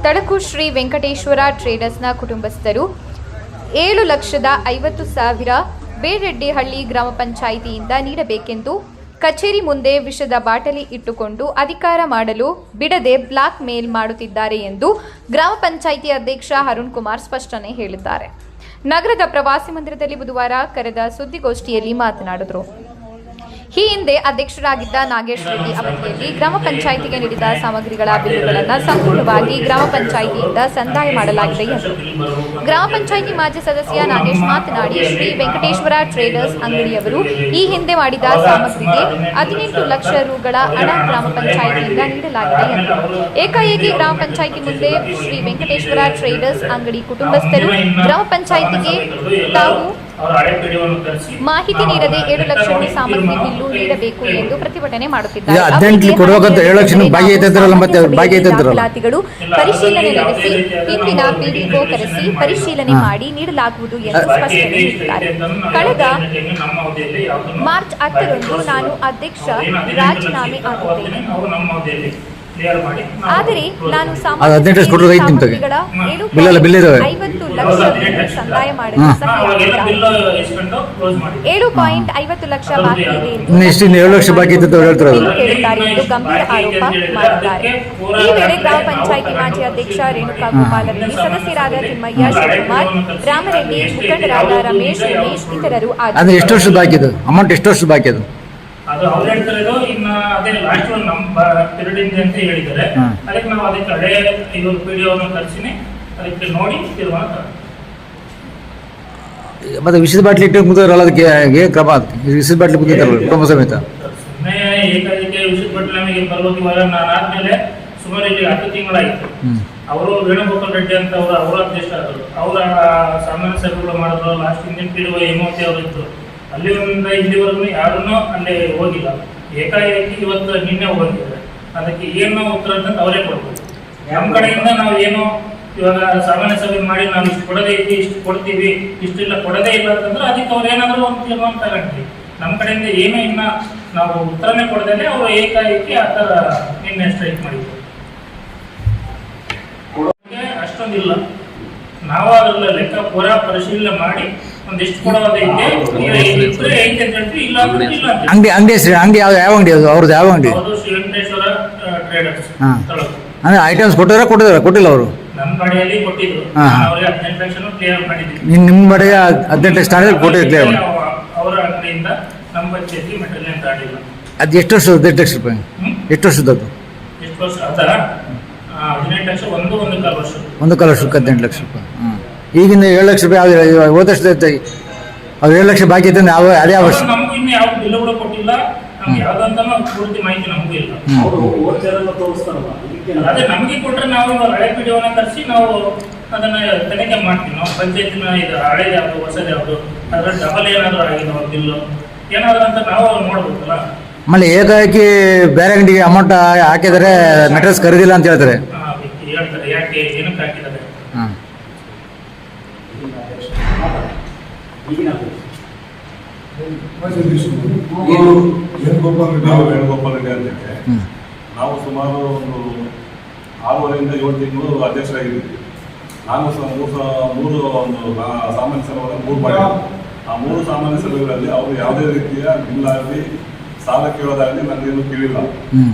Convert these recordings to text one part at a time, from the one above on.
ತಳಕು ಶ್ರೀ ವೆಂಕಟೇಶ್ವರ ಟ್ರೇಡರ್ಸ್ನ ಕುಟುಂಬಸ್ಥರು 7,50,000 ಬೇರೆಡ್ಡಿಹಳ್ಳಿ ಗ್ರಾಮ ಪಂಚಾಯಿತಿಯಿಂದ ನೀಡಬೇಕೆಂದು ಕಚೇರಿ ಮುಂದೆ ವಿಷದ ಬಾಟಲಿ ಇಟ್ಟುಕೊಂಡು ಅಧಿಕಾರ ಮಾಡಲು ಬಿಡದೆ ಬ್ಲಾಕ್ ಮೇಲ್ ಮಾಡುತ್ತಿದ್ದಾರೆ ಎಂದು ಗ್ರಾಮ ಪಂಚಾಯಿತಿ ಅಧ್ಯಕ್ಷ ಅರುಣ್ ಕುಮಾರ್ ಸ್ಪಷ್ಟನೆ ಹೇಳಿದ್ದಾರೆ. ನಗರದ ಪ್ರವಾಸಿ ಮಂದಿರದಲ್ಲಿ ಬುಧವಾರ ಕರೆದ ಸುದ್ದಿಗೋಷ್ಠಿಯಲ್ಲಿ ಮಾತನಾಡಿದರು. ಈ ಹಿಂದೆ ಅಧ್ಯಕ್ಷರಾಗಿದ್ದ ನಾಗೇಶ್ ರೆಡ್ಡಿ ಅವಧಿಯಲ್ಲಿ ಗ್ರಾಮ ಪಂಚಾಯಿತಿಗೆ ನೀಡಿದ ಸಾಮಗ್ರಿಗಳ ಬಿಲ್ಲುಗಳನ್ನು ಸಂಪೂರ್ಣವಾಗಿ ಗ್ರಾಮ ಪಂಚಾಯಿತಿಯಿಂದ ಸಂದಾಯ ಮಾಡಲಾಗಿದೆ ಎಂದರು. ಗ್ರಾಮ ಪಂಚಾಯಿತಿ ಮಾಜಿ ಸದಸ್ಯ ನಾಗೇಶ್ ಮಾತನಾಡಿ, ಶ್ರೀ ವೆಂಕಟೇಶ್ವರ ಟ್ರೇಡರ್ಸ್ ಅಂಗಡಿಯವರು ಈ ಹಿಂದೆ ಮಾಡಿದ ಸಾಮಗ್ರಿಗೆ 18 ಲಕ್ಷ ರುಗಳ ಹಣ ಗ್ರಾಮ ಪಂಚಾಯಿತಿಯಿಂದ ನೀಡಲಾಗಿದೆ ಎಂದರು. ಏಕಾಏಕಿ ಗ್ರಾಮ ಪಂಚಾಯಿತಿ ಮುಂದೆ ಶ್ರೀ ವೆಂಕಟೇಶ್ವರ ಟ್ರೇಡರ್ಸ್ ಅಂಗಡಿ ಕುಟುಂಬಸ್ಥರು ಗ್ರಾಮ ಪಂಚಾಯಿತಿಗೆ ತಾವು ಮಾಹಿತಿ ನೀಡದೆ 7 ಲಕ್ಷ ರು ಸಾಮಗ್ರಿ ಬಿಲ್ಲು ನೀಡಬೇಕು ಎಂದು ಪ್ರತಿಭಟನೆ ಮಾಡುತ್ತಿದ್ದಾರೆ. ಪರಿಶೀಲನೆ ನಡೆಸಿ ಇಂದಿನ ಪಿಡಿಒ ಕರೆಸಿ ಪರಿಶೀಲನೆ ಮಾಡಿ ನೀಡಲಾಗುವುದು ಎಂದು ಸ್ಪಷ್ಟನೆ ನೀಡಿದ್ದಾರೆ. ಕಳೆದ ಮಾರ್ಚ್ 10ರಂದು ನಾನು ಅಧ್ಯಕ್ಷ ರಾಜೀನಾಮೆ ಆಗಿದ್ದೇನೆ. ಆದರೆ ನಾನು 50 ಲಕ್ಷ ಸಂದಾಯ ಮಾಡಲು 7.50 ಲಕ್ಷ ಬಾಕಿ ಇದೆ ಎಂದು ಗಂಭೀರ ಆರೋಪ ಮಾಡಿದ್ದಾರೆ. ಈ ವೇಳೆ ಗ್ರಾಮ ಪಂಚಾಯಿತಿ ಮಾಜಿ ಅಧ್ಯಕ್ಷ ರೇಣುಕಾ ಗೋಪಾಲರೆಡ್ಡಿ, ಸದಸ್ಯರಾದ ತಿಮ್ಮಯ್ಯ, ಶಿವಕುಮಾರ್, ರಾಮರೆಡ್ಡಿ, ಮುಖಂಡರಾದ ರಮೇಶ್, ಉಮೇಶ್ ಇತರರು ಅದು ಅವ್ರು ಹೇಳ್ತಿರೋದು ಇನ್ನ ಅದೇ ಲಾಸ್ಟ್ ಒಂದು ನಮ್ಮ ಪಿರಿಯಡ್ ಅಂತ ಹೇಳಿದ್ದಾರೆ. ಅದಕ್ಕೆ ನಾವು ಅದಕ್ಕೆ ಹಳೆ ಇವರು ಪಿಡಿಒನ ಕರ್ಸಿನಿ ಅದಕ್ಕೆ ನೋಡಿ ತೀರ್ಮಾನ ಮತ್ತೆ ವಿಷದ ಬಾಟ್ಲಿ ಇಟ್ಟು ಮುಗಿದವರಲ್ಲ ಅದಕ್ಕೆ ಕ್ರಮ ವಿಷದ ಬಾಟ್ಲಿ ಮುಗಿದಾರಲ್ಲ ಕುಟುಂಬ ಸಮೇತ ಸುಮ್ಮನೆ ಏಕಾಏಕಿ ವಿಷದ ಬಾಟ್ಲಿ ನಮಗೆ ಬರ್ಬೋದು. ಇವಾಗ ನಾನು ಆದ್ಮೇಲೆ ಸುಮಾರು ಇಲ್ಲಿ 10 ತಿಂಗಳಾಯಿತು. ಅವರು ವೇಣುಗೋಪಾಲ್ ರೆಡ್ಡಿ ಅಂತ ಅವರ ಅಧ್ಯಕ್ಷ ಆದರು. ಅವರ ಸಾಮಾನ್ಯ ಸಭೆಗಳು ಮಾಡಿದ್ರು. ಲಾಸ್ಟ್ ಹಿಂದಿನ ಪಿಡಿಒ ಹೇಮಾವತಿ ಅವರು ಇದ್ರು. ಅಲ್ಲಿಂದ ಇಲ್ಲಿವರೆಗೂ ಯಾರನ್ನೂ ಅಲ್ಲಿ ಹೋಗಿಲ್ಲ. ಏಕಾಏಕಿ ಇವತ್ತು ನಿನ್ನೆ ಹೋಗಿದ್ದಾರೆ. ಅದಕ್ಕೆ ಏನು ಉತ್ತರ ಅಂತ ಅವರೇ ಕೊಡ್ಬೋದು. ನಮ್ಮ ಕಡೆಯಿಂದ ನಾವು ಏನು ಇವಾಗ ಸಾಮಾನ್ಯ ಸಭೆ ಮಾಡಿ ನಾವು ಇಷ್ಟು ಕೊಡದೇ ಇದ್ದೀವಿ, ಇಷ್ಟು ಕೊಡ್ತೀವಿ, ಇಷ್ಟಿಲ್ಲ ಕೊಡದೇ ಇಲ್ಲ ಅಂತಂದ್ರೆ ಅದಕ್ಕೆ ಅವ್ರು ಏನಾದರೂ ಒಂದು ತೀರ್ಮಾನ ತಗೊಂಡ್ವಿ. ನಮ್ಮ ಕಡೆಯಿಂದ ಏನೂ ಇನ್ನ ನಾವು ಉತ್ತರನೇ ಕೊಡದೇ ಅವರು ಏಕಾಏಕಿ ಆ ಥರ ನಿನ್ನೆ ಸ್ಟ್ರೈಕ್ ಮಾಡಿದ್ರು. ಕೊಡೋಕೆ ಅಷ್ಟೊಂದಿಲ್ಲ. ನಾವು ಅದರ ಲೆಕ್ಕ ಪೂರಾ ಪರಿಶೀಲನೆ ಮಾಡಿ ಒಂದಿಷ್ಟು ಕೊಡೋದೈತೆ ಐತೆ ಅಂತ ಹೇಳ್ತೀವಿ. ಇಲ್ಲ ಅಂದ್ರೆ ಇಲ್ಲ ಅಂತ ಅಂಗಡಿ ಹೆಸರು ಅಂಗಡಿ ಯಾವ ಅಂಗಡಿ ಅದು ಅವ್ರದ್ದು ಯಾವ ಅಂಗಡಿ? ಅದು ಶ್ರೀ ವೆಂಕಟೇಶ್ವರ ಟ್ರೇಡರ್ಸ್. ಅಂದ್ರೆ ಐಟಮ್ಸ್ ಕೊಟ್ಟಿಲ್ಲ ಅವರು ನಮ್ಮ ಕಡೆಯಲ್ಲಿ ಕೊಟ್ಟಿದ್ರು. ಅವ್ರಿಗೆ 18 ಲಕ್ಷ ಕ್ಲಿಯರ್ ಮಾಡಿದ್ವಿ. ನಿಮ್ಮ ಕಡೆಗೆ 18 ಲಕ್ಷ ಕೊಟ್ಟಿದ್ರು. ಅವರ ಅಂಗಡಿಯಿಂದ ನಮ್ಮ ಪಂಚಾಯತಿ ಮೆಟೀರಿಯಲ್ ಅಂತ ಆಡಿಲ್ಲ. ಅದು ಎಷ್ಟು ವರ್ಷದ 18 ಲಕ್ಷ ರೂಪಾಯಿ? ಎಷ್ಟು ವರ್ಷದ್ದು? ಎಷ್ಟು ವರ್ಷ ಅದರ 18 ಲಕ್ಷ 1.25 ವರ್ಷ. 1.25 ವರ್ಷಕ್ಕೆ 18 ಲಕ್ಷ ರೂಪಾಯಿ. ಈಗಿನ 7 ಲಕ್ಷ ರೂಪಾಯಿ ಹೋದ ವರ್ಷದ ಅವ್ರು 7 ಲಕ್ಷ ಬಾಕಿ ಇತ್ತು. ಅದೇ ವರ್ಷ ನಮಗೂ ಇನ್ನು ಯಾವ ಬಿಲ್ ಕೂಡ ಕೊಟ್ಟಿಲ್ಲ. ನಮ್ಗೆ ಯಾವ್ದಂತ ಪೂರ್ತಿ ಮಾಹಿತಿ ನಮಗೂ ಇಲ್ಲ. ಅದೇ ನಮಗೆ ಕೊಟ್ರೆ ನಾವು ಇವಾಗ ಹಳೆ ಪಿಡಿಒನ ತರಿಸಿ ನಾವು ಅದನ್ನ ತನಿಖೆ ಮಾಡ್ತೀವಿ. ನಾವು ಪಂಚಾಯತಿನ ಇದು ಹಳೇದು ಯಾವುದು ಹೊಸದು ಯಾವುದು ಅದ್ರ ಡಬಲ್ ಏನಾದ್ರು ಆಗಿದೆ ಬಿಲ್ಲು ಏನಾದ್ರು ಅಂತ ನಾವು ನೋಡ್ಬೇಕಲ್ಲ. ಆಮೇಲೆ ಏಕಾಏಕಿ ಬೇರೆ ಅಂಗಡಿಗೆ ಅಮೌಂಟ್ ಹಾಕಿದರೆ ಮೆಟೀರಿಯಲ್ಸ್ ಖರೀದಿಲ್ಲ ಅಂತ ಹೇಳ್ತಾರೆ. ಹೇಳ್ತಾರೆ ಯಾಕೆ ಏನಕ್ಕೆ ಹಾಕಿದ್ದಾರೆ. ವೇಣುಗೋಪಾಲ್ ರೆಡ್ಡಿ ಅಂತೇಳಿ ನಾವು ಸುಮಾರು ಒಂದು 6ವರೆಯಿಂದ 7 ತಿಂಗಳು ಅಧ್ಯಕ್ಷರಾಗಿದ್ದೀವಿ. ನಾನು ಮೂರು ಒಂದು ಸಾಮಾನ್ಯ ಸಭೆಗಳನ್ನು 3 ಮಾಡಿದ್ದೆ. ಆ 3 ಸಾಮಾನ್ಯ ಸಭೆಗಳಲ್ಲಿ ಅವರು ಯಾವುದೇ ರೀತಿಯ ಬಿಲ್ ಆಗಲಿ ಸಾಲ ಕೇಳೋದಾಗಲಿ ನನಗೇನು ಕೇಳಿಲ್ಲ.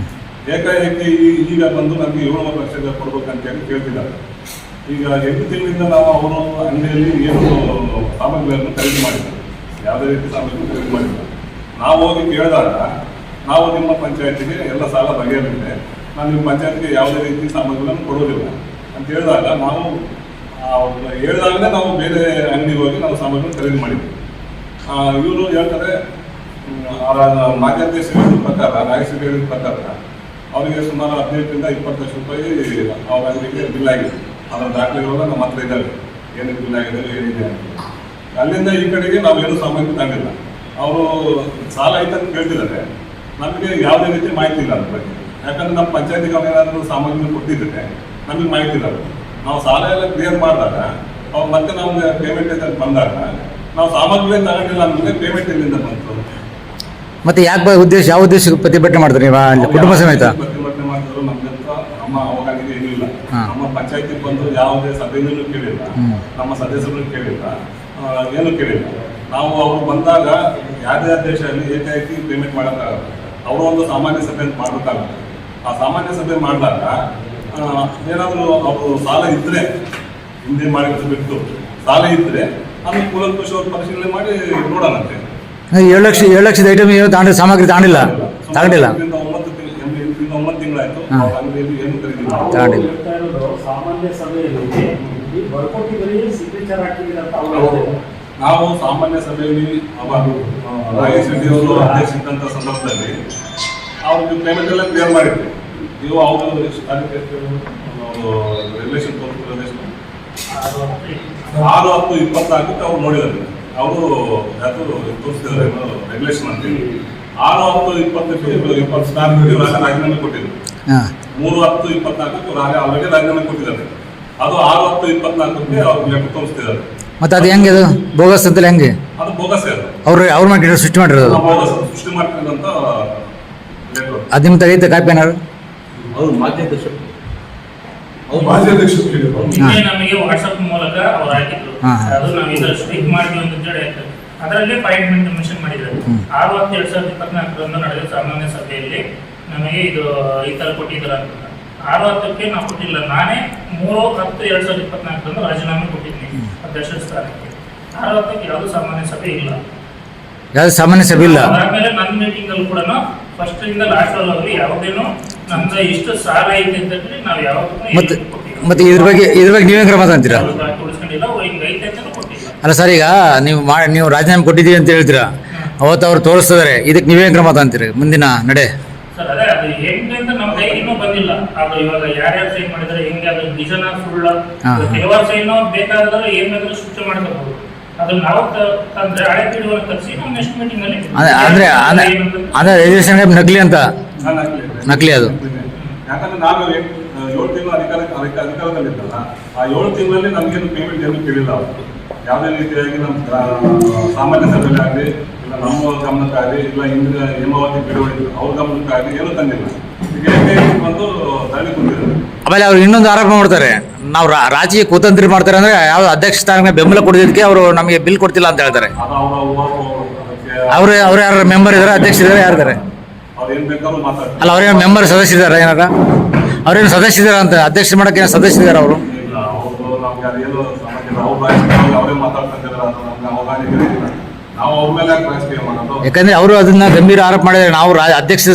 ಏಕಾಏಕಿ ಈಗ ಬಂದು ನನಗೆ 7 ಲಕ್ಷ ಕೊಡ್ಬೇಕಂತೇಳಿ ಕೇಳ್ತಿದ್ದಾರೆ. ಈಗ 8 ತಿಂಗಳಿಂದ ನಾವು ಅವರು ಅಂಗಡಿಯಲ್ಲಿ ಏನು ಸಾಮಗ್ರಿಗಳನ್ನು ಖರೀದಿ ಮಾಡಿದ್ದಾರೆ. ಯಾವುದೇ ರೀತಿ ಸಾಮಗ್ರಿ ಖರೀದಿ ಮಾಡಿಲ್ಲ. ನಾವು ಹೋಗಿ ಕೇಳಿದಾಗ ನಾವು ನಿಮ್ಮ ಪಂಚಾಯತಿಗೆ ಎಲ್ಲ ಸಾಲ ಬಗೆಹರಿಸಿದೆ, ನಾನು ನಿಮ್ಮ ಪಂಚಾಯತಿಗೆ ಯಾವುದೇ ರೀತಿ ಸಾಮಗ್ರಿಗಳನ್ನು ಕೊಡೋದಿಲ್ಲ ಅಂತ ಹೇಳಿದಾಗ ನಾವು ಹೇಳಿದಾಗಲೇ ನಾವು ಬೇರೆ ಅಂಗಡಿಗೆ ಹೋಗಿ ನಾವು ಸಾಮಗ್ರಿ ಖರೀದಿ ಮಾಡಿದ್ವಿ. ಇವರು ಹೇಳ್ತಾರೆ ಮಾಜಿ ಅಧ್ಯಕ್ಷ ಹೇಳಿದ ಪ್ರಕಾರ ನಾಗೇಶ್ ಹೇಳಿದ ಪ್ರಕಾರ ಅವರಿಗೆ ಸುಮಾರು 15 ರಿಂದ 20 ಲಕ್ಷ ರೂಪಾಯಿ ಅವ್ರ ಅಂಗಡಿಗೆ ಬಿಲ್ ಆಗಿದೆ. ಅದರ ದಾಖಲೆಗಳೆಲ್ಲ ನಮ್ಮ ಹತ್ರ ಇದ್ದಾವೆ, ಏನಕ್ಕೆ ಬಿಲ್ ಆಗಿದೆ ಏನಿದೆ ಅಂತ. ಅಲ್ಲಿಂದ ಈ ಕಡೆಗೆ ನಾವು ಏನು ಸಾಮಗ್ರಿ ತಗೊಂಡಿಲ್ಲ. ಅವರು ಸಾಲ ಐತೆ ಕೇಳ್ತಿದ್ದಾರೆ. ನಮಗೆ ಯಾವುದೇ ರೀತಿ ಮಾಹಿತಿ ಇಲ್ಲ ಅದ್ರ ಬಗ್ಗೆ. ಯಾಕಂದ್ರೆ ನಮ್ಮ ಪಂಚಾಯತಿಗೆ ಅವ್ರೇನಾದರೂ ಸಾಮಗ್ರಿ ಕೊಟ್ಟಿದ್ರೆ ನಮಗೆ ಮಾಹಿತಿ ಇಲ್ಲ. ನಾವು ಸಾಲ ಎಲ್ಲ ಕ್ಲಿಯರ್ ಮಾಡಿದಾಗ ಅವ್ರು ಮತ್ತೆ ನಮ್ಗೆ ಪೇಮೆಂಟ್ ಅಂತ ಬಂದಾಗ ನಾವು ಸಾಮಗ್ರಿ ತಗೊಂಡಿಲ್ಲ ಅಂದ್ರೆ ಪೇಮೆಂಟ್ ಎಲ್ಲಿಂದ ಬಂತು? ಮತ್ತೆ ಯಾಕೆ ಉದ್ದೇಶ ಯಾವ ಉದ್ದೇಶಕ್ಕೆ ಪ್ರತಿಭಟನೆ ಮಾಡ್ತಾರೆ ಕುಟುಂಬ ಸಮೇತ? ಪ್ರತಿಭಟನೆ ಮಾಡಿದ್ರು. ನಮ್ಮ ಅವಕಾಶ ಏನಿಲ್ಲ. ಹಾ. ನಮ್ಮ ಪಂಚಾಯತಿ ಬಂದು ಯಾವುದೇ ಸಭೆಯಲ್ಲೂ ಕೇಳಿಲ್ಲ, ನಮ್ಮ ಸದಸ್ಯರು ಕೇಳಿಲ್ಲ, ಏನು ಕೇಳಿಲ್ಲ. ನಾವು ಅವರು ಬಂದಾಗ ಯಾವುದೇ ದೇಶದಲ್ಲಿ ಏಕಾಏಕಿ ಪೇಮೆಂಟ್ ಮಾಡೋಕ್ಕಾಗಲ್ಲ. ಅವರು ಒಂದು ಸಾಮಾನ್ಯ ಸಭೆ ಅಂತ ಮಾಡಬೇಕಾಗುತ್ತೆ. ಆ ಸಾಮಾನ್ಯ ಸಭೆ ಮಾಡಿದಾಗ ಏನಾದರೂ ಅವರು ಸಾಲ ಇದ್ದರೆ, ಹಿಂದೆ ಮಾಡಿದ್ದು ಬಿಟ್ಟು ಸಾಲ ಇದ್ದರೆ ಅದು ಕೂಲಂಕುಷವಾಗಿ ಪರಿಶೀಲನೆ ಮಾಡಿ ನೋಡೋಣಂತೆ. 7 ಲಕ್ಷದ ಐಟಮ್ ಏನು ತಾಂಡ ಸಾಮಗ್ರಿ ತಾಂಡಿಲ್ಲ. 9 ತಿಂಗಳಾಯ್ತು ಅಂಗಡಿಯಲ್ಲಿ ಏನು ಖರೀದಿಲ್ಲ. ತಾಂಡಿಲ್ಲ. ಸಾಮಾನ್ಯ ಸಭೆಯಲ್ಲಿ ಈ ಬರ್ಕೊಟ್ಟಿದ್ರೆ ಸಿಗ್ನೇಚರ್ ಹಾಕಿದ್ರೆ ಅಂತ ಅವರು ನಾವು ಸಾಮಾನ್ಯ ಸಭೆಯಲ್ಲಿ ನಾಗೇಶ್ ರೆಡ್ಡಿ ಅವರು ಅಧ್ಯಕ್ಷ ಇದ್ದಂಥ ಸಂದರ್ಭದಲ್ಲಿ ಅವ್ರಿಗೆ ಪೇಮೆಂಟ್ ಎಲ್ಲ ಕ್ಲಿಯರ್ ಮಾಡಿದ್ವಿ. ನೀವು ಅವರು ರೆಗ್ಯುಲೇಷನ್ ತೋರಿಸಿರೋದೆಷ್ಟು 6/10/24 ಅವ್ರು ನೋಡಿದ್ದಾರೆ. ಅವರು ಅದು ತೋರಿಸ್ತಿದ್ದಾರೆ ರೆಗ್ಯುಲೇಷನ್ ಅಂತೇಳಿ 6/10/24 ರಾಜೀನಾಮೆ ಕೊಟ್ಟಿದ್ರು. 3/10/24 ಆಲ್ರೆಡಿ ರಾಜೀನಾಮೆ ಕೊಟ್ಟಿದ್ದಾರೆ. ಅದು 6/10/24 ಅವ್ರು ಲೆಕ್ಕ ತೋರಿಸ್ತಿದ್ದಾರೆ. ಮತ್ತೆ ಅದು ಹೆಂಗೆ ಅದು ಬೋಗಸ್ ಅಂತಲೇ ಹೆಂಗೆ ಅದು ಬೋಗಸ್ ಅವ್ರ ಮಾಡಿರೋ ಸೃಷ್ಟಿ ಮಾಡಿರೋದು ಬೋಗಸ್ ಸೃಷ್ಟಿ ಮಾಡ್ತಿರೋದಂತ ಲೆಟರ್. ಅದು ನಿಮ್ಮ ತೆಗೀತ ಕಾಪಿ ಏನಾರು ಅವ್ರು ಮಾಧ್ಯಕ್ಷರು ನಿನ್ನೆ ನಮಗೆ ವಾಟ್ಸ್ಆಪ್ ಮೂಲಕ ಅವ್ರು ಹಾಕಿದ್ರು. ಅದು ನಾವು ಇದರ ಸ್ಟ್ರೈಕ್ ಮಾಡ್ತೀವಿ ಅಂತ ಹೇಳಿ ಹಾಕಿದ್ರು. ಅದರಲ್ಲಿ ಪಾಯಿಂಟ್ ಮೆನ್ಷನ್ ಮಾಡಿದ್ದಾರೆ. 6/10/2024 ನಡೆದ ಸಾಮಾನ್ಯ ಸಭೆಯಲ್ಲಿ ನಮಗೆ ಇದು ಈ ತರ ಕೊಟ್ಟಿದ್ದಾರೆ ಅಂತ. 6/10ಕ್ಕೆ ನಾವು ಕೊಟ್ಟಿಲ್ಲ. ನಾನೇ 3/10/2024 ರಾಜೀನಾಮೆ ಕೊಟ್ಟಿದ್ದೀನಿ ಅಧ್ಯಕ್ಷ ಸ್ಥಾನಕ್ಕೆ. 6/10ಕ್ಕೆ ಯಾವುದು ಸಾಮಾನ್ಯ ಸಭೆ ಇಲ್ಲ. ಯಾವ್ದು ಸಾಮಾನ್ಯ ಸಭೆ ಇಲ್ಲ. ಆದ್ಮೇಲೆ ನನ್ನ ಮೀಟಿಂಗ್ ಅಲ್ಲಿ ಕೂಡ ಫಸ್ಟ್ ಇಂದ ಲಾಸ್ಟ್ ಅಲ್ಲಿ ಯಾವುದೇನು ನಮ್ದು ಇಷ್ಟು ಸಾಲ ಐತೆ ಅಂತ ಹೇಳಿ ನಾವು ಮತ್ತೆ ಇದ್ರ ಬಗ್ಗೆ ನೀವೇ ಕ್ರಮ ಅಂತೀರಾ? ಉಳಿಸ್ಕೊಂಡಿಲ್ಲ, ಹಿಂಗ್ ಐತೆ ಅಂತ ಕೊಟ್ಟಿಲ್ಲ. ಅಲ್ಲ ಸರ್, ಈಗ ನೀವು ರಾಜೀನಾಮೆ ಕೊಟ್ಟಿದ್ದೀವಿ ಅಂತ ಹೇಳ್ತೀರಾ, ಅವತ್ತು ಅವ್ರು ತೋರಿಸ್ತಿದ್ದಾರೆ, ಇದಕ್ಕೆ ನೀವೇ ಕ್ರಮ ಅಂತೀರಿ ಮುಂದಿನ ನಡೆ? ಸರ್ ಅದೇ ಅದು ಹೆಂಗೆ ಅಂತ ನಮ್ಮ ಕೈ ಇನ್ನೂ ಬಂದಿಲ್ಲ. ಅದು ಇವಾಗ ಯಾರ್ಯಾರು ಸೈನ್ ಮಾಡಿದ್ರೆ ಹೆಂಗೆ ಅದು ನಿಜನ ಸುಳ್ಳ, ಕೆಲವಾರು ಸೈನ್ ಬೇಕಾದ್ರೆ ಏನ್ ಬೇಕಾದ್ರೂ ಸೂಚನೆ ಮಾಡ್ಕೋಬಹುದು. ಅದನ್ನ ನಾವು ತಂದ್ರೆ ಹಳೆ ಪೀಳಿಗೆಯನ್ನು ತರಿಸಿ ನಾವು ನೆಕ್ಸ್ಟ್ ಮೀಟಿಂಗ್ ಅಲ್ಲಿ ಅಂದ್ರೆ ರಿಜಿಸ್ಟ್ರೇಷನ್ ನಕಲಿ ಅಂತ ನಕಲಿ ಅದು. ಯಾಕಂದ್ರೆ ನಾನು 7 ತಿಂಗಳು ಅಧಿಕಾರದಲ್ಲಿದ್ದಲ್ಲ, ಆ 7 ತಿಂಗಳಲ್ಲಿ ನಮಗೇನು ಪೇಮೆಂಟ್ ಏನು ಕೇಳಿಲ್ಲ. ಅವರು ಯಾವುದೇ ರೀತಿಯಾಗಿ ನಮ್ಮ ಸಾಮಾನ್ಯ ಸಭೆಯಲ್ಲಿ ಆಗಲಿ, ಇಲ್ಲ ನಮ್ಮ ಗಮನಕ್ಕಾಗಲಿ, ಇಲ್ಲ ಇಂದಿನ ಹೇಮಾವತಿ ಬಿಡುಗಡೆ ಅವ್ರ ಗಮನಕ್ಕಾಗಲಿ ಏನೂ ತಂದಿಲ್ಲ. ಈಗ ಬಂದು ಧರಣಿ ಕುಂತಿದ್ದಾರೆ. ಆಮೇಲೆ ಅವ್ರು ಇನ್ನೊಂದು ಆರೋಪ ಮಾಡ್ತಾರೆ, ನಾವು ರಾಜಕೀಯ ಕುತಂತ್ರಿ ಮಾಡ್ತಾರೆ ಅಂದ್ರೆ ಯಾವ ಅಧ್ಯಕ್ಷ ಸ್ಥಾನಕ್ಕೆ ಬೆಂಬಲ ಕೊಡೋದಕ್ಕೆ ಅವರು ನಮಗೆ ಬಿಲ್ ಕೊಡ್ತಿಲ್ಲ ಅಂತ ಹೇಳ್ತಾರೆ. ಅವ್ರು ಯಾರು ಮೆಂಬರ್ ಇದಾರೆ, ಅಧ್ಯಕ್ಷ ಇದಾರೆ, ಯಾರಿದ್ದಾರೆ? ಅವ್ರು ಏನ್ ಬೇಕಾದ್ರೂ ಮಾತಾಡ್ತಾರೆ. ಅಲ್ಲ, ಅವ್ರೇನು ಮೆಂಬರ್ ಸದಸ್ಯ ಇದಾರೆ ಏನಾರ? ಅವ್ರೇನು ಸದಸ್ಯ ಇದಾರ ಅಂತ ಅಧ್ಯಕ್ಷ ಮಾಡಕ್ಕೆ ಏನು ಸದಸ್ಯ ಇದಾರೆ ಅವರು? ಇಲ್ಲ, ಅವರು ನಮ್ಗೆ ಅದೇನು ಸಮಸ್ಯೆ ಇಲ್ಲ. ಅವ್ರ ರಾಜಕೀಯ ಅವರೇ ಮಾತಾಡ್ತಿದ್ದಾರೆ. ಅದು ನಮ್ಗೆ ಅವಗಾಹನೆ ಇಲ್ಲ. ನಾವು ಅವ್ರ ಮೇಲೆ ರಾಜಕೀಯ ಮಾಡೋದು. ಯಾಕಂದ್ರೆ ಅವರು ಅದನ್ನ ಗಂಭೀರ ಆರೋಪ ಮಾಡಿದ್ದಾರೆ. ನಾವು ಅಧ್ಯಕ್ಷ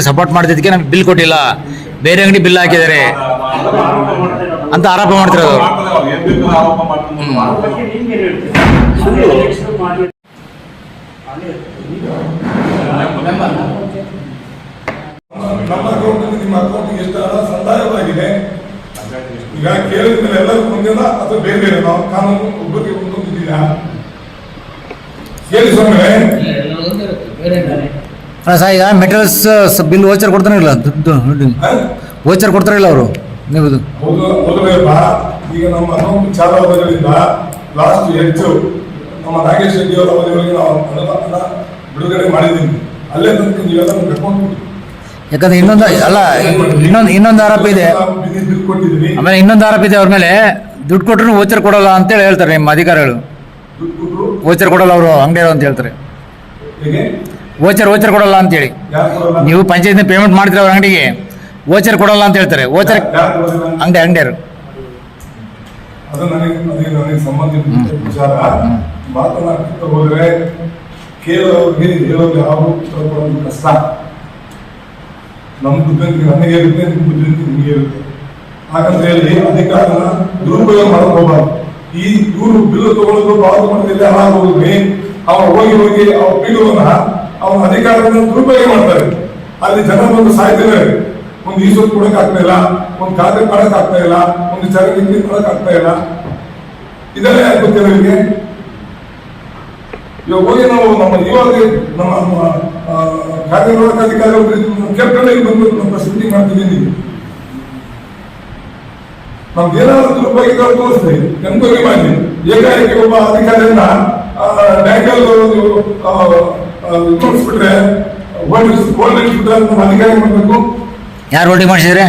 ಸಪೋರ್ಟ್ ಮಾಡಿದ್ದಕ್ಕೆ ನಮ್ಗೆ ಬಿಲ್ ಕೊಟ್ಟಿಲ್ಲ, ಬೇರೆ ಅಂಗಡಿ ಬಿಲ್ ಹಾಕಿದ್ದಾರೆ ಅಂತ ಆರೋಪ ಮಾಡ್ತಿರೋದು. ಅವ್ರು ಏನ್ ಬೇಕಾದ್ರೂ ಆರೋಪ ಮಾಡ್ಕೊಂಡು ನಮ್ಮ ಅಕೌಂಟ್ ನಿಮ್ಮ ಅಕೌಂಟ್ಗೆ ಎಷ್ಟು ಹಣ ಸಂದಾಯವಾಗಿದೆ ಈಗ ಕೇಳಿದ ಮೇಲೆ ಎಲ್ಲರೂ ಮುಂದಿನ ಅಥವಾ ಬೇರೆ ಬೇರೆ ನಾವು ಕಾನೂನು ಒಬ್ಬರಿಗೆ ಒಂದೊಂದಿದ್ದೀರಾ ಕೇಳಿ ಸ್ವಾಮಿ. ಅಲ್ಲ ಸರ್, ಈಗ ಮೆಟೀರಿಯಲ್ಸ್ ಬಿಲ್ ವೋಚರ್ ಕೊಡ್ತಾನೆ ಇಲ್ಲ, ದುಡ್ಡು ವೋಚರ್ ಕೊಡ್ತಾರೆ ಇಲ್ಲ ಅವರು. ನೀವು ಹೌದಪ್ಪ, ಈಗ ನಮ್ಮ ಅಕೌಂಟ್ ಚಾಲು ಆಗೋದ್ರಿಂದ ಲಾಸ್ಟ್ ಹೆಚ್ಚು ನಮ್ಮ ನಾಗೇಶ್ ರೆಡ್ಡಿ ಅವರ ಅವಧಿಯೊಳಗೆ ನಾವು ಹಣ ಬಿಡುಗಡೆ ಮಾಡಿದ್ದೀವಿ. ಅಲ್ಲೇ ತನಕ ನೀವೆಲ್ಲ ಅಕೌಂಟ್ ಯಾಕಂದ್ರೆ ಇನ್ನೊಂದು ಆರೋಪ ಇದೆ. ಆಮೇಲೆ ಇನ್ನೊಂದು ಆರೋಪ ಇದೆ ಅವ್ರ ಮೇಲೆ, ದುಡ್ಡು ಕೊಟ್ಟರು ವೋಚರ್ ಕೊಡಲ್ಲ ಅಂತೇಳಿ ಹೇಳ್ತಾರೆ ನಿಮ್ಮ ಅಧಿಕಾರಿಗಳು. ವೋಚರ್ ಕೊಡಲ್ಲ ಅವರು ಅಂಗಡಿಯವರು ಅಂತ ಹೇಳ್ತಾರೆ. ವೋಚರ್ ಕೊಡಲ್ಲ ಅಂತೇಳಿ ನೀವು ಪಂಚಾಯತ್ ಪೇಮೆಂಟ್ ಮಾಡ್ತೀರ ಅವ್ರ ಅಂಗಡಿಗೆ, ವೋಚರ್ ಕೊಡಲ್ಲ ಅಂತ ಹೇಳ್ತಾರೆ. ವೋಚರ್ ಅಂಗಡಿಯವರು ಅದು ನನಗೆ ಸಂಬಂಧಿಸಿದ ವಿಚಾರ. ಮಾತನಾಡ್ತಾ ಹೋದ್ರೆ ಕೇಳೋರಿಗೆ ಹೇಳೋದು ಯಾವ ಉತ್ತರ ಕೊಡೋದು ಕಷ್ಟ. ನಮ್ಮ ಬುದ್ಧಿಂತ ನನಗೆ ಇರುತ್ತೆ, ನಿಮ್ಮ ಬುದ್ಧಿಂತ ನಿಮಗೆ ಇರುತ್ತೆ. ಹಾಗಂತ ಹೇಳಿ ಅಧಿಕಾರನ ದುರುಪಯೋಗ ಮಾಡಕ್ ಹೋಗ್ಬಾರ್ದು. ಈ ಇವರು ಬಿಲ್ ತಗೊಳ್ಳೋದು ಪಾವತಿ ಮಾಡೋದಿಲ್ಲ, ಹಣ ಹೋಗಿ ಅವ್ರು ಹೋಗಿ ಅವ್ರ ಪೀಡುವನ್ನ ಅವನ ಅಧಿಕಾರವನ್ನು ದುರುಪಯೋಗ ಮಾಡ್ತಾರೆ. ಅಲ್ಲಿ ಜನ ಬಂದು ಸಾಯ್ತಿದ್ದಾರೆ. ಒಂದು ಈಸೊತ್ತು ಕೊಡಕ್ ಆಗ್ತಾ ಇಲ್ಲ, ಒಂದು ಖಾತೆ ಮಾಡಕ್ ಆಗ್ತಾ ಇಲ್ಲ, ಒಂದು ಚರಂಡಿ ಮಾಡಕ್ ಆಗ್ತಾ ಇಲ್ಲ. ಇದೆಲ್ಲ ಯಾಕೆ ಗೊತ್ತಿಲ್ಲ ಇವರಿಗೆ? ಇವಾಗ ಹೋಗಿ ನಾವು ಇವಾಗ ನಮ್ಮ ಕಾರ್ಯನಿರ್ವಾಹಕ ಅಧಿಕಾರಿಗಳು ಕೇಳ್ಕೊಂಡೆ ಬಂದು ನಮ್ಮ ಪ್ರಸಿದ್ಧಿ ಮಾಡ್ತಿದ್ದೀನಿ. ನಮ್ಗೆ ಏನಾದ್ರು ದುರುಪಯೋಗ ತೋರಿಸ್ತೀವಿ, ಎಂಕ್ವೈರಿ ಮಾಡಿ. ಏಕಾಏಕಿ ಒಬ್ಬ ಅಧಿಕಾರಿಯನ್ನ ಬ್ಯಾಂಕಲ್ಲಿ ಹೋಲ್ಡ್ ಇಟ್ಬಿಟ್ರೆ ನಮ್ಮ ಅಧಿಕಾರಿ ಮಾಡಬೇಕು. ಯಾರು ಹೋಲ್ಡಿಂಗ್ ಮಾಡಿಸಿದ್ರೆ?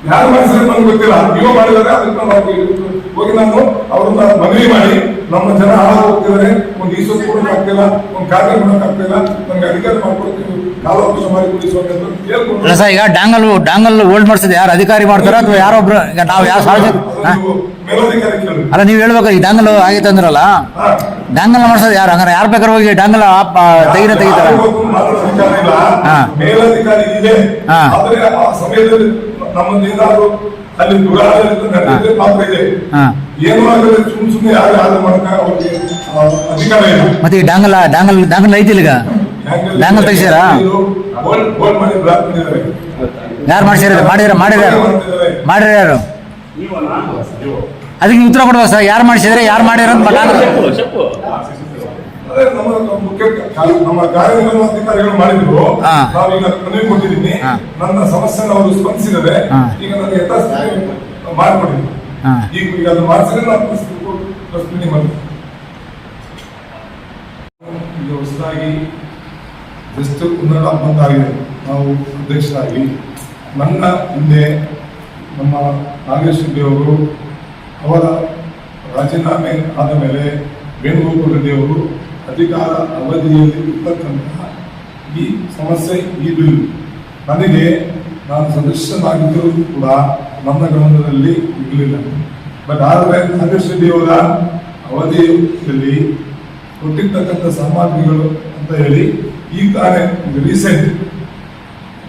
ಯಾರು ಮಾಡಿಸಿದ್ರೆ ನಮ್ಗೆ ಗೊತ್ತಿಲ್ಲ. ನೀವು ಮಾಡಿದರೆ ಅದಕ್ಕೆ ಹೋಗಿ ನಾನು ಅವ್ರನ್ನ ಮನವಿ ಮಾಡಿ ನಮ್ಮ ಜನ ಹಾಳಾಗಿ ಹೋಗ್ತಿದ್ದಾರೆ, ಒಂದು ಈಸು ಕೊಡೋಕೆ ಆಗ್ತಿಲ್ಲ, ಒಂದು ಕಾರ್ಯ ಮಾಡೋಕೆ ಆಗ್ತಿಲ್ಲ, ನಮ್ಗೆ ಅಧಿಕಾರ ಮಾಡ್ಕೊಡ್ತೀವಿ, ಕಾಲಾವಕಾಶ ಮಾಡಿ ಕೊಡಿಸುವಂತ ಕೇಳ್ಕೊಂಡು. ಅಲ್ಲ ಸರ್, ಈಗ ಡಾಂಗಲ್ ಹೋಲ್ಡ್ ಮಾಡಿಸಿದ ಯಾರು ಅಧಿಕಾರಿ ಮಾಡ್ತಾರ ಅಥವಾ ಯಾರೊಬ್ರು? ಈಗ ನಾವು ಯಾವ ಮೇಲಧಿಕಾರಿ ಕೇಳಿ. ಅಲ್ಲ, ನೀವು ಹೇಳ್ಬೇಕು ಈ ಡಾಂಗಲ್ ಆಗೈತೆ ಅಂದ್ರಲ್ಲ, ಡಾಂಗಲ್ ಮಾಡ್ಸೋದು ಯಾರು? ಹಂಗಾರೆ ಯಾರು ಬೇಕಾದ್ರೆ ಹೋಗಿ ಡಾಂಗಲ್ ತೆಗಿತಾರ? ಮೇಲಧಿಕಾರಿ ಇದೆ, ಹಾ. ಆದ್ರೆ ಆ ಸಮಯದಲ್ಲಿ ನಮ್ಮಲ್ಲಿ ಏನಾದ್ರು ಅಲ್ಲಿ ದುರಾಡಳಿತ ಮಾತ್ರ ಇದೆ. ಏನು ಆಗದೆ ಸುಮ್ಮನೆ ಯಾರು ಮಾಡಕ ಅವ್ರಿಗೆ ಅಧಿಕಾರ ಇಲ್ಲ. ಮತ್ತೆ ಈ ಡಾಂಗಲ್ ಐತಿಲ್ಲ ಈಗ? ಡಾಂಗಲ್ ತೆಗಿಸ್ಯಾರ? ಬೋಲ್ಡ್ ಮಾಡಿ ಬ್ಲಾಕ್ ಮಾಡಿದ್ದಾರೆ. ಯಾರು ಮಾಡ್ಸಿರ? ಮಾಡಿರ ಯಾರು? ಅದಕ್ಕೆ ಉತ್ತರ ಕೊಡುವ ಸರ್, ಯಾರು ಮಾಡಿಸಿದ್ರೆ ಯಾರು ಮಾಡ್ಯಾರ ಅಂತ చెప్పు ಅದೇ ನಮ್ಮ ಕಾರ್ಯನಿರ್ವಹಣಾಧಿಕಾರಿಗಳು ಮಾಡಿದ್ರು. ಹಾ. ನಾವೀಗ ಮನವಿ ಕೊಟ್ಟಿದ್ದೀನಿ, ಹಾ. ನನ್ನ ಸಮಸ್ಯೆನ ಅವರು ಸ್ಪಂದಿಸಿದರೆ ಹಾ. ಈಗ ನನಗೆ ಯಥಾಸ್ಥಿತಿ ಮಾಡಿಕೊಟ್ಟಿದ್ದೀನಿ. ಹಾ. ಈಗ ಅದು ಮಾಡಿಸಿದ್ರೆ ನಾನು ಪ್ರಶ್ನೆ ಮಾಡಿ ಈಗ ಹೊಸದಾಗಿ ಜಸ್ಟ್ ಕನ್ನಡ ಬಂದಾಗಿದೆ. ನಾವು ಅಧ್ಯಕ್ಷರಾಗಿ ನನ್ನ ಹಿಂದೆ ನಮ್ಮ ನಾಗೇಶ್ ರೆಡ್ಡಿ ಅವರು ಅವರ ರಾಜೀನಾಮೆ ಆದ ಮೇಲೆ ವೇಣುಗೋಪಾಲ್ ರೆಡ್ಡಿ ಅವರು ಅಧಿಕಾರ ಅವಧಿಯಲ್ಲಿ ಇರ್ತಕ್ಕಂತಹ ಈ ಸಮಸ್ಯೆ, ಈ ಬಿಲ್ ನನಗೆ ನಾನು ಸದಸ್ಯನಾಗಿದ್ದರೂ ಕೂಡ ನನ್ನ ಗಮನದಲ್ಲಿ ಇರಲಿಲ್ಲ. ಬಟ್ ಆದರೆ ನಾಗೇಶ್ ರೆಡ್ಡಿ ಅವರ ಅವಧಿಯಲ್ಲಿ ಕೊಟ್ಟಿರ್ತಕ್ಕಂಥ ಸಾಮಗ್ರಿಗಳು ಅಂತ ಹೇಳಿ ಈ ತಾನೇ ರೀಸೆಂಟ್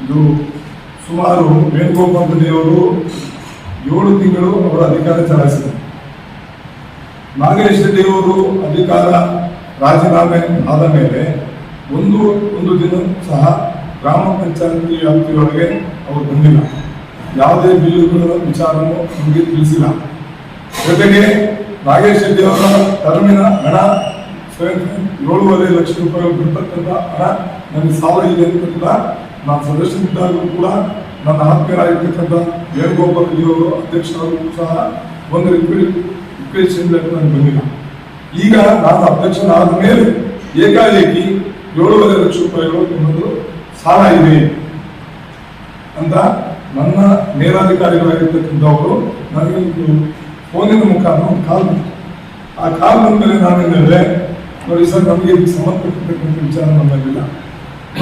ಇದು ಸುಮಾರು ವೇಣುಗೋಪಾಲ್ ರೆಡ್ಡಿ ಅವರು 7 ತಿಂಗಳು ಅವರ ಅಧಿಕಾರ ಚಲಾಯಿಸಿದರು. ನಾಗೇಶ್ ರೆಡ್ಡಿ ಅವರು ಅಧಿಕಾರ ರಾಜೀನಾಮೆ ಆದ ಮೇಲೆ ಒಂದು ದಿನ ಸಹ ಗ್ರಾಮ ಪಂಚಾಯತಿ ವ್ಯಾಪ್ತಿಯೊಳಗೆ ಅವರು ಬಂದಿಲ್ಲ. ಯಾವುದೇ ಬಿಲ್ಲುಗಳ ವಿಚಾರವನ್ನು ನಮಗೆ ತಿಳಿಸಿಲ್ಲ. ಜೊತೆಗೆ ನಾಗೇಶ್ ರೆಡ್ಡಿ ಅವರ ಟರ್ಮಿನ ಹಣ 7.5 ಲಕ್ಷ ರೂಪಾಯಿ ಬಿಡ್ತಕ್ಕಂಥ ಹಣ ನನಗೆ ಸಾಲ ಇದೆ ಅಂತ ನಾನು ಸದಸ್ಯನಿದ್ದಾಗಲೂ ಕೂಡ ನನ್ನ ಆತ್ಮೀಯರಾಗಿರ್ತಕ್ಕಂಥ ವೇಣುಗೋಪಾಲ್ ರೆಡ್ಡಿ ಅವರು ಅಧ್ಯಕ್ಷರಾಗೂ ಸಹ ಒಂದು ರಿಕ್ವೆಸ್ಟ್ ನನಗೆ ಬಂದಿಲ್ಲ. ಈಗ ನಾನು ಅಧ್ಯಕ್ಷನಾದ ಮೇಲೆ ಏಕಾಏಕಿ 7.5 ಲಕ್ಷ ರೂಪಾಯಿಗಳು ನಿಮ್ಮದು ಸಾಲ ಇದೆ ಅಂತ ನನ್ನ ಮೇಲಾಧಿಕಾರಿಗಳಾಗಿರ್ತಕ್ಕಂಥವರು ನನಗೆ ಫೋನಿನ ಮುಖಾಂತರ ಕಾಲ್ ಬಂತು. ಆ ಕಾಲ್ ಬಂದ ಮೇಲೆ ನಾನೇನಿದ್ರೆ, ನೋಡಿ ಸರ್, ನಮಗೆ ಇದಕ್ಕೆ ಸಂಬಂಧಪಟ್ಟಿರ್ತಕ್ಕಂಥ ವಿಚಾರ ನಮ್ಮಲ್ಲಿಲ್ಲ.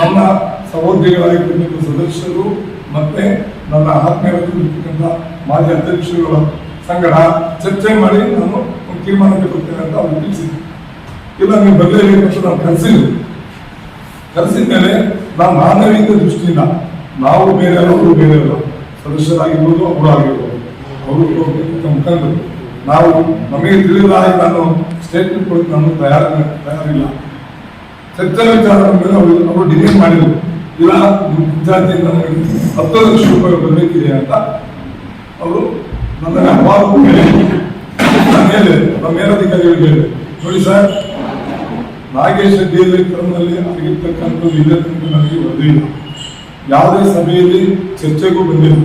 ನಮ್ಮ ಸಹೋದ್ಯೋಗಿಗಳಾಗಿರ್ತಕ್ಕಂಥ ಸದಸ್ಯರು ಮತ್ತೆ ನನ್ನ ಆತ್ಮೀಯರಾಗಿರ್ತಕ್ಕಂಥ ಮಾಜಿ ಅಧ್ಯಕ್ಷರುಗಳ ಸಂಗಡ ಚರ್ಚೆ ಮಾಡಿ ನಾನು ಒಂದು ತೀರ್ಮಾನಕ್ಕೆ ಬರ್ತೇನೆ ಅಂತ ಅವ್ರು ತಿಳಿಸಿದ್ರು. ಇಲ್ಲ, ನೀವು ಬದಲಾಗಬೇಕಂತ ನಾವು ಕರೆಸಿದ ಮೇಲೆ ನಾವು ಮಾನವೀಯತೆ ದೃಷ್ಟಿಯಿಂದ ನಾವು ಬೇರೆಯವರು ಬೇರೆಯವರು ಸದಸ್ಯರಾಗಿರ್ಬೋದು, ಅವರು ಆಗಿರ್ಬೋದು, ಅವರು ಮುಖಂಡರು, ನಾವು ನಮಗೆ ತಿಳಿದ ನಾನು ಸ್ಟೇಟ್ಮೆಂಟ್ ಕೊಡೋಕೆ ನಾನು ತಯಾರಿಲ್ಲ. ಚರ್ಚಾ ವಿಚಾರದ ಮೇಲೆ ಅವರು ಡಿಮ್ಯಾಂಡ್ ಮಾಡಿದ್ರು. ಇಲ್ಲ, ನಿಮ್ಮ ಪಂಚಾಯತಿಯಿಂದ ನಮಗೆ 10 ಲಕ್ಷ ರೂಪಾಯಿ ಬರಬೇಕಿದೆ ಅಂತ ಅವರು ನನಗೆ ಹಲವಾರು ಮೇಲೆ ನಮ್ಮ ಮೇಲಧಿಕಾರಿಗಳು ಹೇಳಿದೆ. ನೋಡಿ ಸರ್, ನಾಗೇಶ್ ರೆಡ್ಡಿಯಲ್ಲಿ ಕ್ರಮದಲ್ಲಿ ಆಗಿರ್ತಕ್ಕಂಥ ಇದೆ ನನಗೆ ವರದಿಲ್ಲ. ಯಾವುದೇ ಸಭೆಯಲ್ಲಿ ಚರ್ಚೆಗೂ ಬಂದಿಲ್ಲ.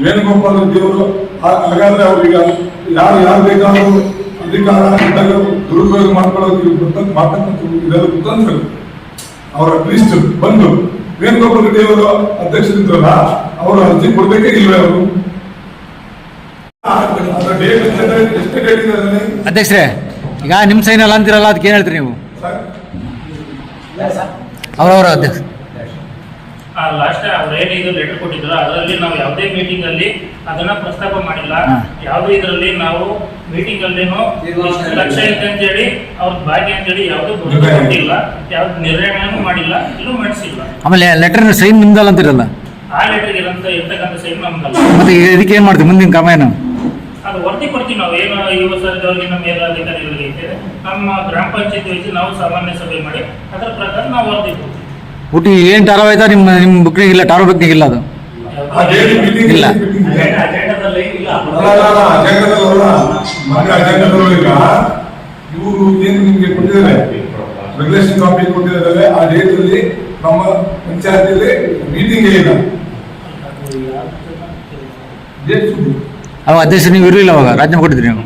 ವೇಣುಗೋಪಾಲ್ ರೆಡ್ಡಿ ಅವರು ಹಾಗಾದ್ರೆ ಅವ್ರೀಗ ಯಾರು ಬೇಕಾದರೂ ಅಧಿಕಾರ ಇದ್ದಾಗ ದುರುಪಯೋಗ ಮಾಡ್ಕೊಳ್ಳೋಕೆ ಮಾಡ್ತಕ್ಕಂಥ ಇದೆಲ್ಲ ಕುತಂತ್ರಗಳು. ಅವ್ರ ಅಟ್ಲೀಸ್ಟ್ ಬಂದು ವೇಣುಗೋಪಾಲ್ ರೆಡ್ಡಿ ಅವರು ಅಧ್ಯಕ್ಷರಿದ್ರಲ್ಲ, ಅವರು ಅರ್ಜಿ ಕೊಡ್ಬೇಕೇ ಇಲ್ವೇ ಅವರು? ಅಧ್ಯಕ್ಷರೇ, ಈಗ ನಿಮ್ಮ ಸೈನ್ ಅಲ್ಲ ಅಂತಿರಲ್ಲ, ಅದಕ್ಕೆ ಏನು ಹೇಳ್ತೀರಿ ನೀವು? ಅವರವರ ಅಧ್ಯಕ್ಷ ಲಾಸ್ಟ್ ಅವ್ರು ಏನಿದು ಲೆಟರ್ ಕೊಟ್ಟಿದ್ರು ಅದರಲ್ಲಿ ನಾವು ಯಾವುದೇ ಮೀಟಿಂಗ್ ಅಲ್ಲಿ ಅದನ್ನ ಪ್ರಸ್ತಾಪ ಮಾಡಿಲ್ಲ. ಯಾವುದೇ ಇದರಲ್ಲಿ ನಾವು ಮೀಟಿಂಗ್ ಅಲ್ಲೇನು ಲಕ್ಷ ಐತೆ ಅಂತ ಹೇಳಿ ಅವ್ರ ಭಾಗ್ಯ ಅಂತ ಹೇಳಿ ಯಾವ್ದು ಕೊಟ್ಟಿಲ್ಲ, ಯಾವ್ದು ನಿರ್ಣಯನೂ ಮಾಡಿಲ್ಲ, ಇಲ್ಲೂ ಮಾಡಿಸಿಲ್ಲ. ಆಮೇಲೆ ಲೆಟರ್ ಸೈನ್ ನಿಮ್ದಲ್ಲ ಅಂತಿರಲ್ಲ, ಆ ಲೆಟರ್ ಇರ್ತಕ್ಕಂಥ ಸೈನ್ ನಮ್ದಲ್ಲ. ಮತ್ತೆ ಇದಕ್ಕೆ ಏನ್ ಮಾಡ್ತೀವಿ ಮುಂದಿನ ಕ್ರಮ ಏನು? ಅದು ವರದಿ ಕೊಡ್ತೀವಿ ನಾವು. ಏನು ಯುವ ಸರ್ಕಾರಕ್ಕೆ ನಮ್ಮ ಮೇಲಾಧಿಕಾರಿಗಳಿಗೆ ಐತೆ, ನಮ್ಮ ಗ್ರಾಮ ಪಂಚಾಯತ್ ವಹಿಸಿ ನಾವು ಸಾಮಾನ್ಯ ಸಭೆ ಮಾಡಿ ಅದರ ಪ್ರಕಾರ ನಾವು ವರದಿ ಕೊಡ್ತೀವಿ. ಊಟಿ ಏನು ಟಾರೋ ಆಯ್ತಾ? ನಿಮ್ಮ ಬುಕ್ನಿಗೆ ಇಲ್ಲ, ಟಾರೋ ಬುಕ್ನಿಗೆ ಇಲ್ಲ, ಅದು ಇಲ್ಲ. ಇವರು ಏನು ನಿಮ್ಗೆ ಕೊಟ್ಟಿದ್ದಾರೆ, ರೆಗ್ಯುಲೇಷನ್ ಕಾಪಿ ಕೊಟ್ಟಿದ್ದಾರೆ. ಆ ಡೇಟ್ ಅಲ್ಲಿ ನಮ್ಮ ಪಂಚಾಯತಿಯಲ್ಲಿ ಮೀಟಿಂಗ್ ಇಲ್ಲ. ಅವಾಗ ಅಧ್ಯಕ್ಷ ನೀವು ಇರಲಿಲ್ಲ, ಅವಾಗ ರಾಜೀನಾಮೆ ಕೊಟ್ಟಿದ್ರಿ ನೀವು.